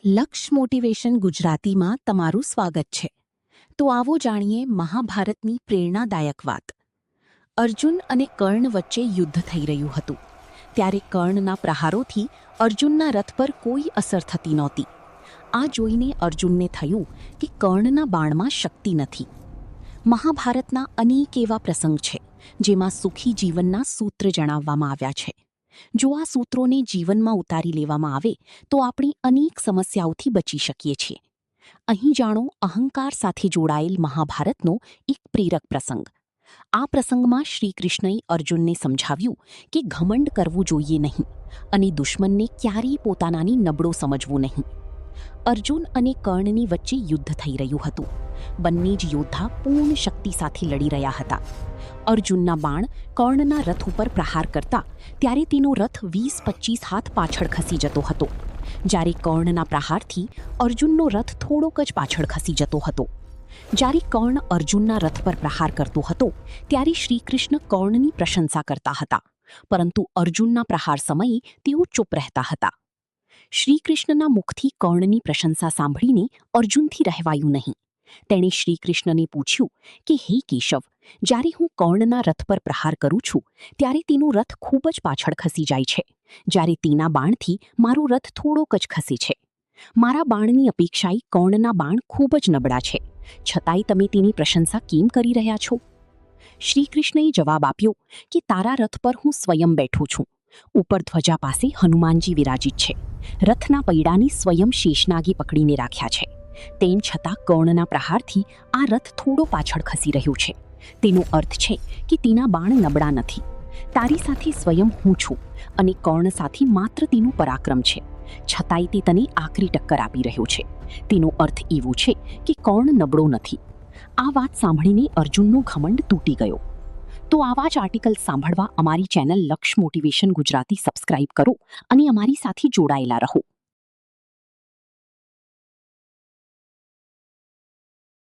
લક્ષ મોટિવેશન ગુજરાતીમાં તમારું સ્વાગત છે. તો આવો જાણીએ મહાભારતની પ્રેરણાદાયક વાત. અર્જુન અને કર્ણ વચ્ચે યુદ્ધ થઈ રહ્યું હતું. ત્યારે કર્ણના પ્રહારોથી અર્જુનના રથ પર કોઈ અસર થતી નહોતી. આ જોઈને અર્જુનને થયું કે કર્ણના બાણમાં શક્તિ નથી. મહાભારતના અનેક એવા પ્રસંગ છે જેમાં સુખી જીવનના સૂત્ર જણાવવામાં આવ્યા છે. જો આ સૂત્રોને જીવનમાં ઉતારી લેવામાં આવે તો આપણે અનેક સમસ્યાઓથી બચી શકીએ છીએ. અહીં જાણો અહંકાર સાથે જોડાયેલ મહાભારતનો એક પ્રેરક પ્રસંગ. આ પ્રસંગમાં શ્રીકૃષ્ણએ અર્જુનને સમજાવ્યું કે ઘમંડ કરવું જોઈએ નહીં અને દુશ્મનને ક્યારેય પોતાનાની નબળો સમજવું નહીં. અર્જુન અને કર્ણની વચ્ચે યુદ્ધ થઈ રહ્યું હતું. બંને જ યોદ્ધા પૂર્ણ શક્તિ સાથે લડી રહ્યા હતા. અર્જુનના બાણ કર્ણના રથ ઉપર પ્રહાર કરતા ત્યારે તેનો રથ 20-25 હાથ પાછળ ખસી જતો હતો. જ્યારે કર્ણના પ્રહારથી અર્જુનનો રથ થોડોક જ પાછળ ખસી જતો હતો. જ્યારે કર્ણ અર્જુનના રથ પર પ્રહાર કરતો હતો ત્યારે શ્રીકૃષ્ણ કર્ણની પ્રશંસા કરતા હતા, પરંતુ અર્જુનના પ્રહાર સમયે તેઓ ચૂપ રહેતા હતા. શ્રીકૃષ્ણના મુખથી કર્ણની પ્રશંસા સાંભળીને અર્જુનથી રહેવાયું નહીં. તેણે શ્રીકૃષ્ણને પૂછ્યું કે હે કેશવ, જ્યારે હું કર્ણના રથ પર પ્રહાર કરું છું ત્યારે તેનો રથ ખૂબ જ પાછળ ખસી જાય છે, જ્યારે તેના બાણથી મારો રથ થોડોક જ ખસે છે. મારા બાણની અપેક્ષાએ કર્ણના બાણ ખૂબ જ નબળા છે, છતાંય તમે તેની પ્રશંસા કેમ કરી રહ્યા છો? શ્રીકૃષ્ણએ જવાબ આપ્યો કે તારા રથ પર હું સ્વયં બેઠું છું. ઉપર ધ્વજા પાસે હનુમાનજી વિરાજિત છે. રથના પૈડાને સ્વયં શેષનાગે પકડીને રાખ્યા છે. તેમ છતાં કર્ણના પ્રહારથી આ રથ થોડો પાછળ ખસી રહ્યો છે. તેનો અર્થ છે કે તેના બાણ નબળા નથી. તારી સાથે સ્વયં હું છું અને કર્ણ સાથે માત્ર તેનું પરાક્રમ છે, છતાંય તે તને આકરી ટક્કર આપી રહ્યો છે. તેનો અર્થ એવો છે કે કર્ણ નબળો નથી. આ વાત સાંભળીને અર્જુનનો ઘમંડ તૂટી ગયો. તો આવા જ આર્ટિકલ સાંભળવા અમારી ચેનલ લક્ષ મોટિવેશન ગુજરાતી સબસ્ક્રાઇબ કરો અને અમારી સાથે જોડાયેલા રહો.